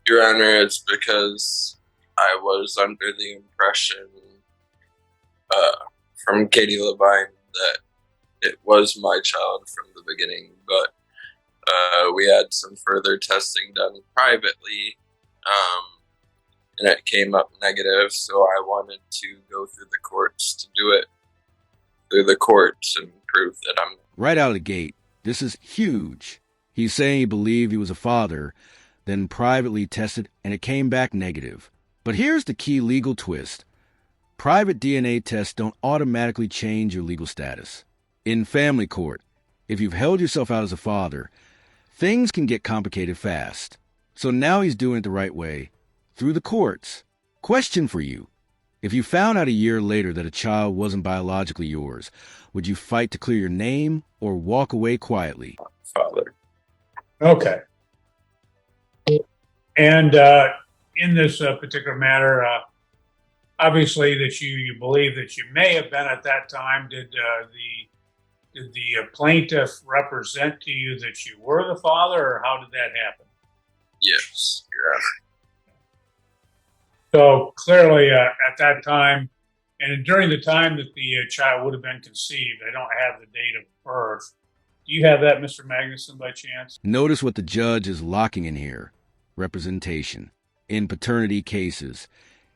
Your Honor, it's because I was under the impression uh, from Katie Levine that it was my child from the beginning, but we had some further testing done privately, and it came up negative, so I wanted to go through the courts to do it through the courts and prove that I'm... Right out of the gate, this is huge. He's saying he believed he was a father, then privately tested, and it came back negative. But here's the key legal twist. Private DNA tests don't automatically change your legal status. In family court, if you've held yourself out as a father, things can get complicated fast. So now he's doing it the right way, through the courts. Question for you. If you found out a year later that a child wasn't biologically yours, would you fight to clear your name or walk away quietly? Father. Okay. And in this particular matter, obviously that you believe that you may have been at that time. Did the plaintiff represent to you that you were the father, or how did that happen? Yes, Your Honor. So clearly, at that time, and during the time that the child would have been conceived, I don't have the date of birth. Do you have that, Mr. Magnuson, by chance? Notice what the judge is locking in here. Representation. In paternity cases,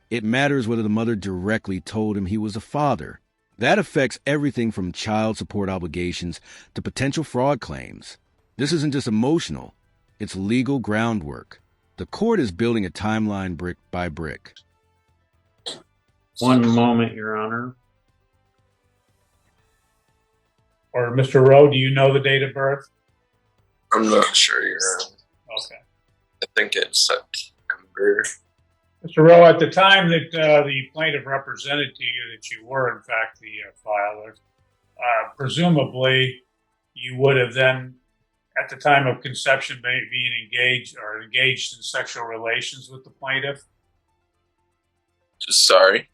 it matters whether the mother directly told him he was a father. That affects everything from child support obligations to potential fraud claims. This isn't just emotional, it's legal groundwork. The court is building a timeline brick by brick. One moment, Your Honor. Or Mr. Rowe, do you know the date of birth? I'm not sure, Your Honor. Okay. I think it's September. Mr. Rowe, at the time that the plaintiff represented to you that you were, in fact, the father, presumably you would have then, at the time of conception, being engaged in sexual relations with the plaintiff? Sorry?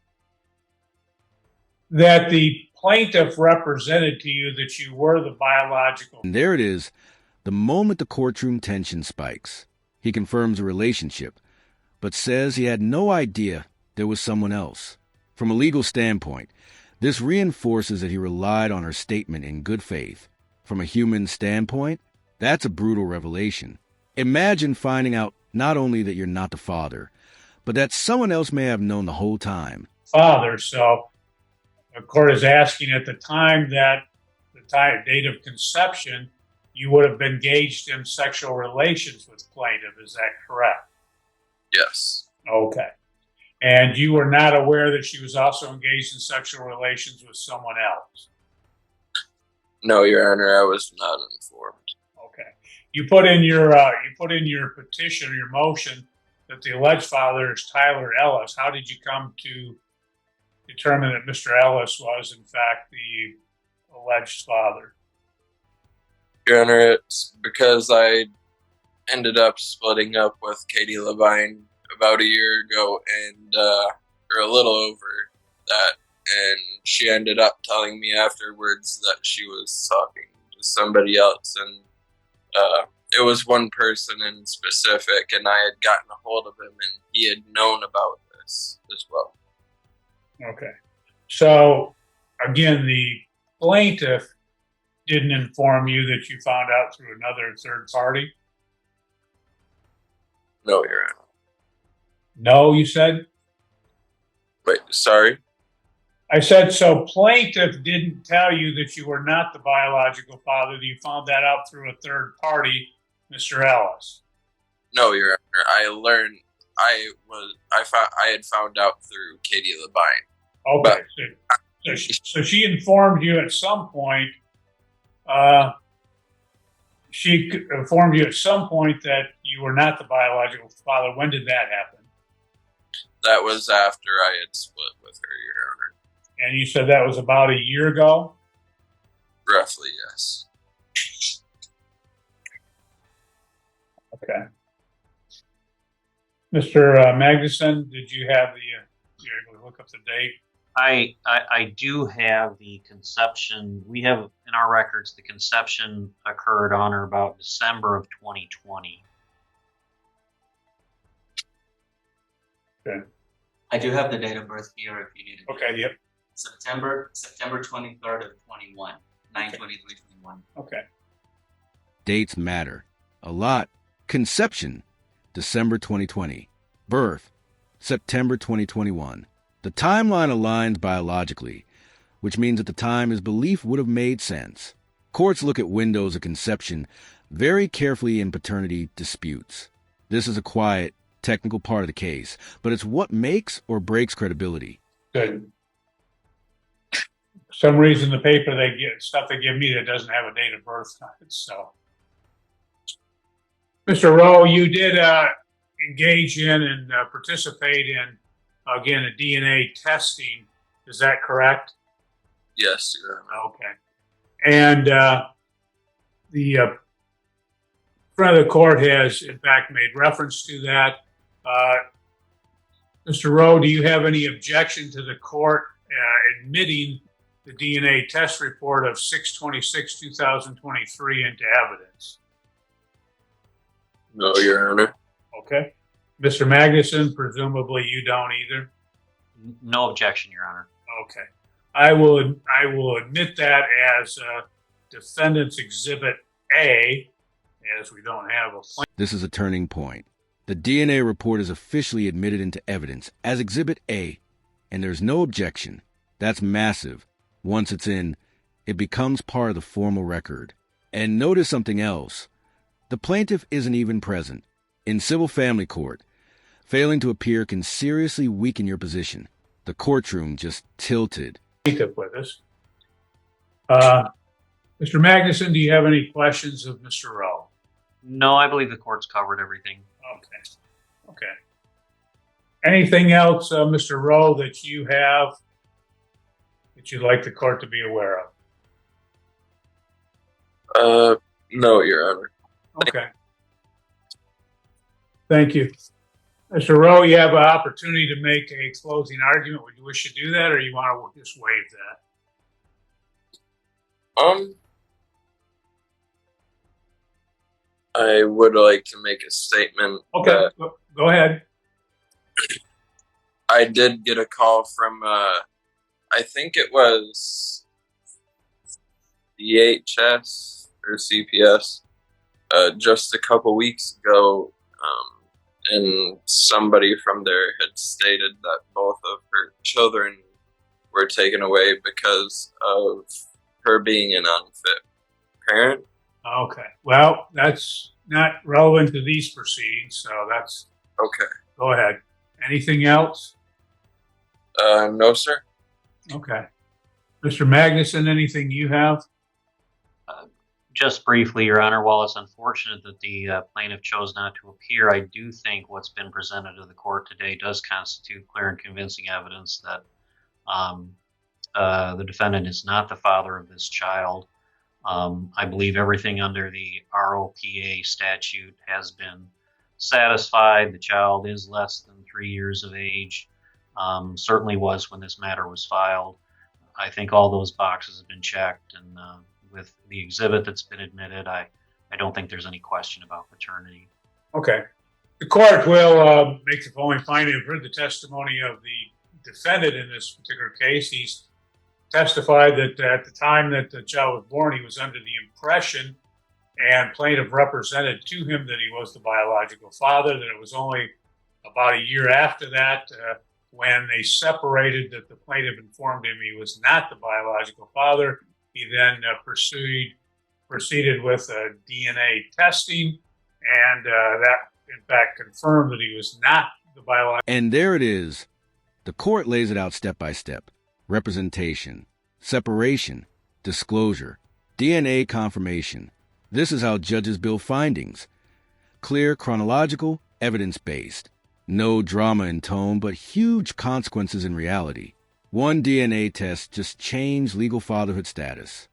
That the plaintiff represented to you that you were the biological... And there it is, the moment the courtroom tension spikes. He confirms a relationship, but says he had no idea there was someone else. From a legal standpoint, this reinforces that he relied on her statement in good faith. From a human standpoint, that's a brutal revelation. Imagine finding out not only that you're not the father, but that someone else may have known the whole time. Father, so the court is asking at the time that the date of conception, you would have been engaged in sexual relations with plaintiff. Is that correct? Yes. Okay. And you were not aware that she was also engaged in sexual relations with someone else? No, Your Honor, I was not informed. Okay. You put in your petition or your motion that the alleged father is Tyler Ellis. How did you come to determine that Mr. Ellis was, in fact, the alleged father? Your Honor, it's because I ended up splitting up with Katie Levine about a year ago, and or a little over that, and she ended up telling me afterwards that she was talking to somebody else, and it was one person in specific, and I had gotten a hold of him, and he had known about this as well. Okay. So, again, the plaintiff didn't inform you that you found out through another third party? No, Your Honor. No, you said? Wait, sorry? I said, so plaintiff didn't tell you that you were not the biological father, that you found that out through a third party, Mr. Ellis? No, Your Honor. I had found out through Katie Levine. Okay. So she informed you at some point. She informed you at some point that you were not the biological father. When did that happen? That was after I had split with her, Your Honor. And you said that was about a year ago? Roughly, yes. Okay. Mr. Magnuson, did you have you able to look up the date? I do have the conception. We have in our records the conception occurred on or about December of 2020. Okay. I do have the date of birth here if you need it. Okay. Yep. September 23rd of 21, 9/23/21. Okay. Dates matter a lot. Conception, December 2020. Birth, September 2021. The timeline aligns biologically, which means at the time his belief would have made sense. Courts look at windows of conception very carefully in paternity disputes. This is a quiet, technical part of the case, but it's what makes or breaks credibility. Good. For some reason, the paper they give me that doesn't have a date of birth on it. So, Mr. Rowe, you did engage in and participate in again a DNA testing. Is that correct? Yes, Your Honor. Okay. And the front of the court has, in fact, made reference to that. Mr. Rowe, do you have any objection to the court admitting the DNA test report of 6/26/2023 into evidence? No, Your Honor. Okay. Mr. Magnuson, presumably you don't either. No objection, Your Honor. Okay. I will admit that as Defendant's Exhibit A, as we don't have a plan. This is a turning point. The DNA report is officially admitted into evidence as Exhibit A, and there's no objection. That's massive. Once it's in, it becomes part of the formal record. And notice something else. The plaintiff isn't even present. In civil family court, failing to appear can seriously weaken your position. The courtroom just tilted. With us. Mr. Magnuson, do you have any questions of Mr. Rowe? No, I believe the court's covered everything. Okay. Anything else, Mr. Rowe, that you have that you'd like the court to be aware of? No, Your Honor. Okay. Thank you. Mr. Rowe, you have an opportunity to make a closing argument. Would you wish to do that, or you want to just waive that? I would like to make a statement. Okay, go ahead. I did get a call from, I think it was DHS or CPS, just a couple weeks ago, and somebody from there had stated that both of her children were taken away because of her being an unfit parent. Okay. Well, that's not relevant to these proceedings, so that's Okay. go ahead. Anything else? No, sir. Okay. Mr. Magnuson, anything you have? Just briefly, Your Honor, while it's unfortunate that the plaintiff chose not to appear, I do think what's been presented to the court today does constitute clear and convincing evidence that the defendant is not the father of this child. I believe everything under the ROPA statute has been satisfied. The child is less than 3 years of age, certainly was when this matter was filed. I think all those boxes have been checked, and with the exhibit that's been admitted, I don't think there's any question about paternity. Okay. The court will make the following finding. I've heard the testimony of the defendant in this particular case. He's testified that at the time that the child was born, he was under the impression, and plaintiff represented to him, that he was the biological father, that it was only about a year after that when they separated that the plaintiff informed him he was not the biological father. He then proceeded with DNA testing, and that, in fact, confirmed that he was not the biological. And there it is. The court lays it out step by step. Representation, separation, disclosure, DNA confirmation. This is how judges build findings. Clear, chronological, evidence-based. No drama in tone, but huge consequences in reality. One DNA test just changed legal fatherhood status.